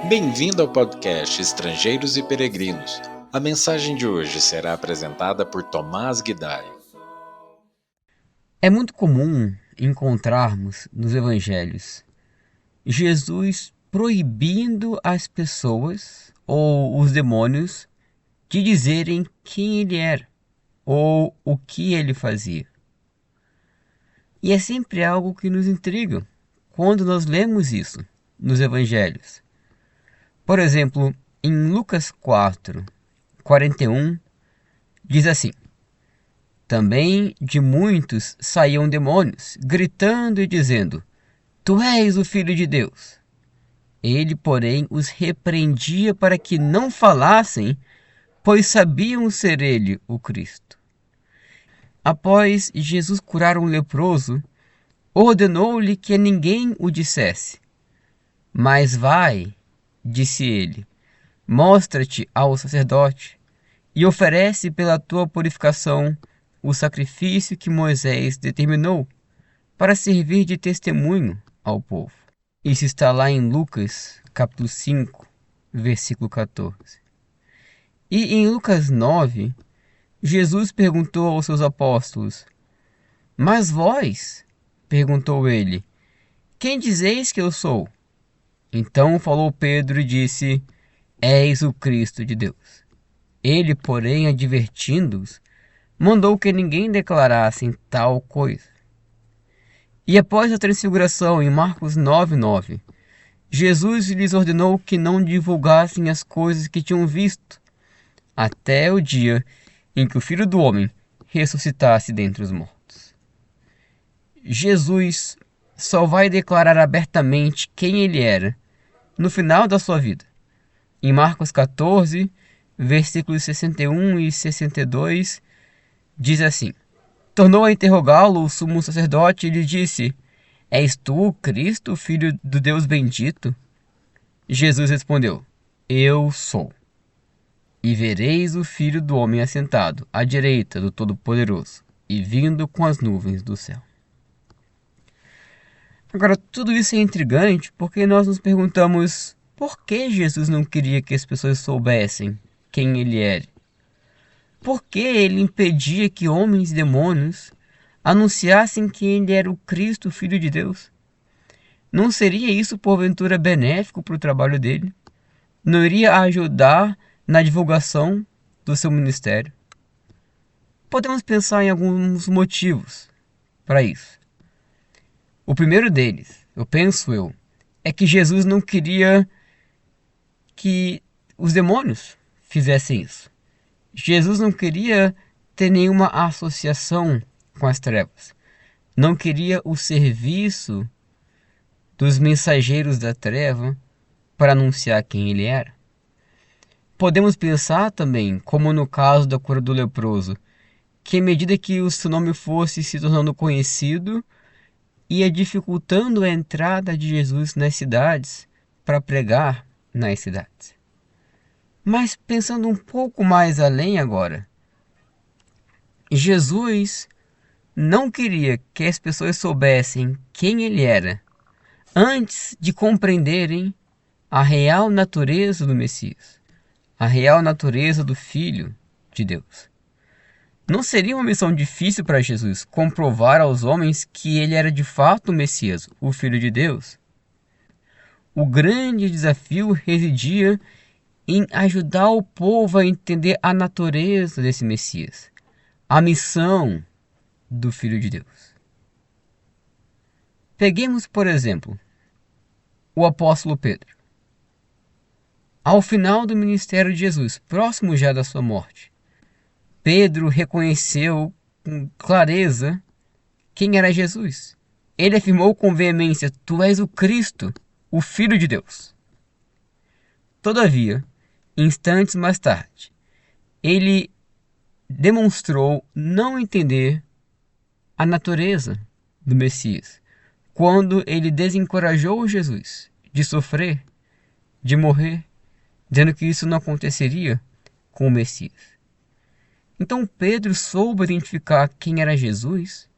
Bem-vindo ao podcast Estrangeiros e Peregrinos. A mensagem de hoje será apresentada por Tomás Guidai. É muito comum encontrarmos nos evangelhos Jesus proibindo as pessoas ou os demônios de dizerem quem ele era ou o que ele fazia. E é sempre algo que nos intriga quando nós lemos isso nos evangelhos. Por exemplo, em Lucas 4:41, diz assim: Também de muitos saíam demônios, gritando e dizendo: Tu és o Filho de Deus. Ele, porém, os repreendia para que não falassem, pois sabiam ser ele o Cristo. Após Jesus curar um leproso, ordenou-lhe que a ninguém o dissesse. Mas vai, disse ele, mostra-te ao sacerdote e oferece pela tua purificação o sacrifício que Moisés determinou para servir de testemunho ao povo. Isso está lá em Lucas, capítulo 5, versículo 14. E em Lucas 9, Jesus perguntou aos seus apóstolos: Mas vós, perguntou ele, quem dizeis que eu sou? Então falou Pedro e disse: És o Cristo de Deus. Ele, porém, advertindo-os, mandou que ninguém declarasse tal coisa. E após a transfiguração, em Marcos 9:9, Jesus lhes ordenou que não divulgassem as coisas que tinham visto, até o dia em que o Filho do Homem ressuscitasse dentre os mortos. Jesus só vai declarar abertamente quem ele era no final da sua vida. Em Marcos 14, versículos 61 e 62, diz assim: Tornou a interrogá-lo o sumo sacerdote e lhe disse: És tu o Cristo, filho do Deus bendito? Jesus respondeu: Eu sou. E vereis o Filho do Homem assentado à direita do Todo-Poderoso e vindo com as nuvens do céu. Agora, tudo isso é intrigante porque nós nos perguntamos por que Jesus não queria que as pessoas soubessem quem ele era. Por que ele impedia que homens e demônios anunciassem que ele era o Cristo, Filho de Deus? Não seria isso, porventura, benéfico para o trabalho dele? Não iria ajudar na divulgação do seu ministério? Podemos pensar em alguns motivos para isso. O primeiro deles, penso eu, é que Jesus não queria que os demônios fizessem isso. Jesus não queria ter nenhuma associação com as trevas. Não queria o serviço dos mensageiros da treva para anunciar quem ele era. Podemos pensar também, como no caso da cura do leproso, que à medida que o seu nome fosse se tornando conhecido, ia dificultando a entrada de Jesus nas cidades para pregar nas cidades. Mas pensando um pouco mais além agora, Jesus não queria que as pessoas soubessem quem ele era antes de compreenderem a real natureza do Messias, a real natureza do Filho de Deus. Não seria uma missão difícil para Jesus comprovar aos homens que ele era de fato o Messias, o Filho de Deus? O grande desafio residia em ajudar o povo a entender a natureza desse Messias, a missão do Filho de Deus. Peguemos, por exemplo, o apóstolo Pedro. Ao final do ministério de Jesus, próximo já da sua morte, Pedro reconheceu com clareza quem era Jesus. Ele afirmou com veemência: Tu és o Cristo, o Filho de Deus. Todavia, instantes mais tarde, ele demonstrou não entender a natureza do Messias, quando ele desencorajou Jesus de sofrer, de morrer, dizendo que isso não aconteceria com o Messias. Então Pedro soube identificar quem era Jesus,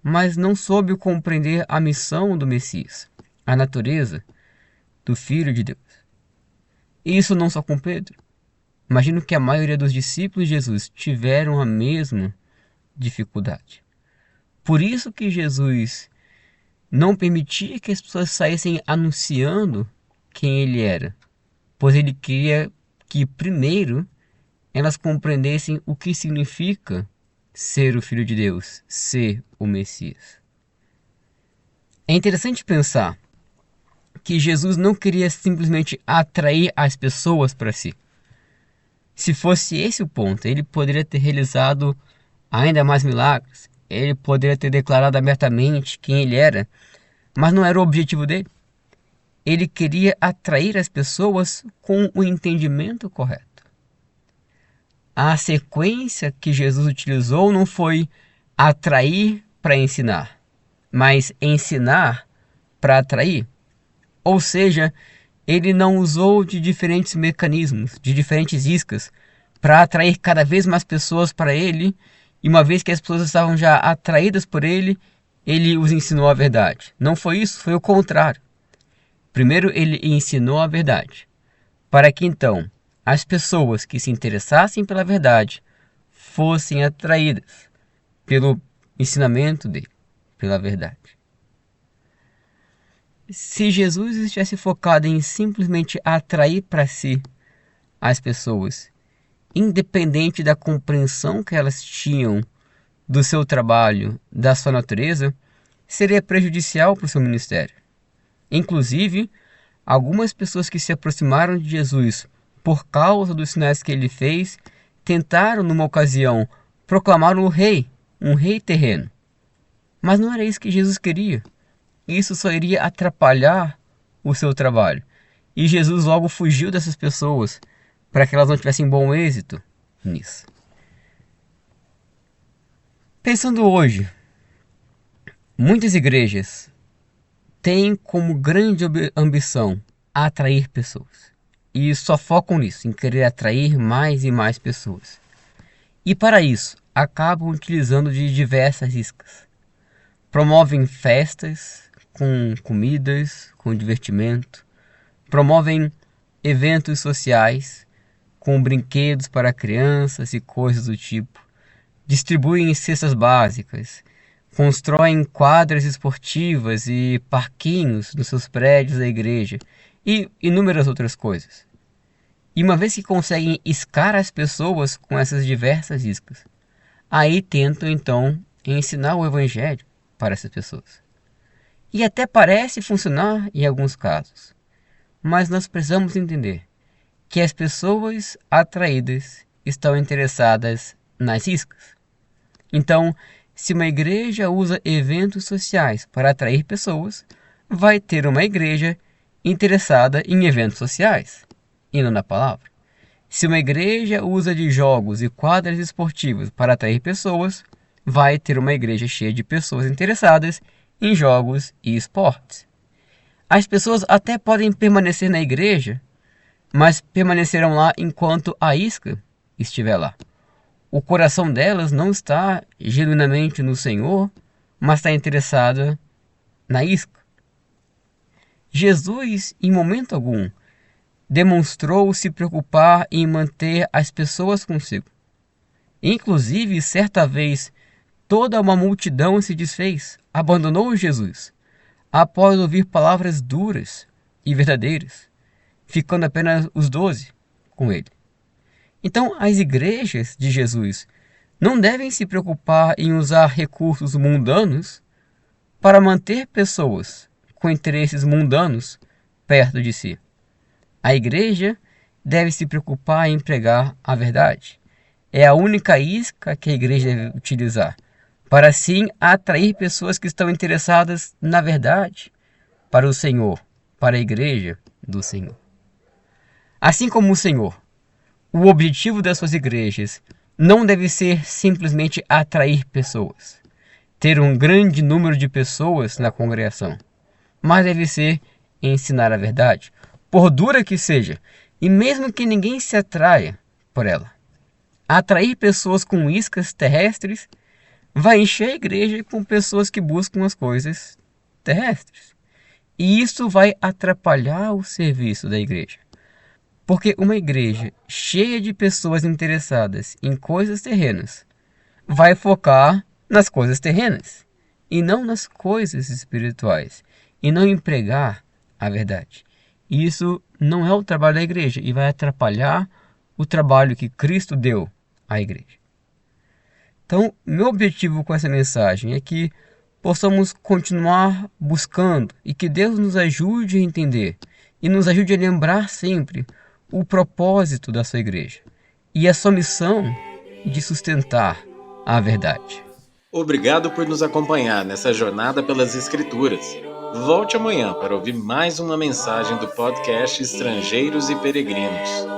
mas não soube compreender a missão do Messias, a natureza do Filho de Deus. E isso não só com Pedro. Imagino que a maioria dos discípulos de Jesus tiveram a mesma dificuldade. Por isso que Jesus não permitia que as pessoas saíssem anunciando quem ele era, pois ele queria que primeiro elas compreendessem o que significa ser o Filho de Deus, ser o Messias. É interessante pensar que Jesus não queria simplesmente atrair as pessoas para si. Se fosse esse o ponto, ele poderia ter realizado ainda mais milagres, ele poderia ter declarado abertamente quem ele era, mas não era o objetivo dele. Ele queria atrair as pessoas com o entendimento correto. A sequência que Jesus utilizou não foi atrair para ensinar, mas ensinar para atrair. Ou seja, ele não usou de diferentes mecanismos, de diferentes iscas, para atrair cada vez mais pessoas para ele, e uma vez que as pessoas estavam já atraídas por ele, ele os ensinou a verdade. Não foi isso, foi o contrário. Primeiro ele ensinou a verdade, para que então as pessoas que se interessassem pela verdade fossem atraídas pelo ensinamento dele, pela verdade. Se Jesus estivesse focado em simplesmente atrair para si as pessoas, independente da compreensão que elas tinham do seu trabalho, da sua natureza, seria prejudicial para o seu ministério. Inclusive, algumas pessoas que se aproximaram de Jesus por causa dos sinais que ele fez, tentaram numa ocasião proclamar um rei terreno. Mas não era isso que Jesus queria. Isso só iria atrapalhar o seu trabalho. E Jesus logo fugiu dessas pessoas para que elas não tivessem bom êxito nisso. Pensando hoje, muitas igrejas têm como grande ambição atrair pessoas. E só focam nisso, em querer atrair mais e mais pessoas. E para isso, acabam utilizando de diversas iscas. Promovem festas com comidas, com divertimento. Promovem eventos sociais com brinquedos para crianças e coisas do tipo. Distribuem cestas básicas. Constroem quadras esportivas e parquinhos nos seus prédios da igreja. E inúmeras outras coisas. E uma vez que conseguem iscar as pessoas com essas diversas iscas, aí tentam então ensinar o evangelho para essas pessoas. E até parece funcionar em alguns casos, mas nós precisamos entender que as pessoas atraídas estão interessadas nas iscas. Então, se uma igreja usa eventos sociais para atrair pessoas, vai ter uma igreja interessada em eventos sociais e não na palavra. Se uma igreja usa de jogos e quadras esportivas para atrair pessoas, vai ter uma igreja cheia de pessoas interessadas em jogos e esportes. As pessoas até podem permanecer na igreja, mas permanecerão lá enquanto a isca estiver lá. O coração delas não está genuinamente no Senhor, mas está interessada na isca. Jesus, em momento algum, demonstrou se preocupar em manter as pessoas consigo. Inclusive, certa vez, toda uma multidão se desfez, abandonou Jesus, após ouvir palavras duras e verdadeiras, ficando apenas os 12 com ele. Então, as igrejas de Jesus não devem se preocupar em usar recursos mundanos para manter pessoas com interesses mundanos perto de si. A igreja deve se preocupar em pregar a verdade. É a única isca que a igreja deve utilizar, para assim atrair pessoas que estão interessadas na verdade, para o Senhor, para a igreja do Senhor. Assim como o Senhor, o objetivo das suas igrejas não deve ser simplesmente atrair pessoas, ter um grande número de pessoas na congregação, mas deve ser ensinar a verdade, por dura que seja, e mesmo que ninguém se atraia por ela. Atrair pessoas com iscas terrestres vai encher a igreja com pessoas que buscam as coisas terrestres. E isso vai atrapalhar o serviço da igreja. Porque uma igreja cheia de pessoas interessadas em coisas terrenas vai focar nas coisas terrenas e não nas coisas espirituais e não empregar a verdade. E isso não é o trabalho da igreja e vai atrapalhar o trabalho que Cristo deu à igreja. Então, meu objetivo com essa mensagem é que possamos continuar buscando e que Deus nos ajude a entender e nos ajude a lembrar sempre o propósito da sua igreja e a sua missão de sustentar a verdade. Obrigado por nos acompanhar nessa jornada pelas Escrituras. Volte amanhã para ouvir mais uma mensagem do podcast Estrangeiros e Peregrinos.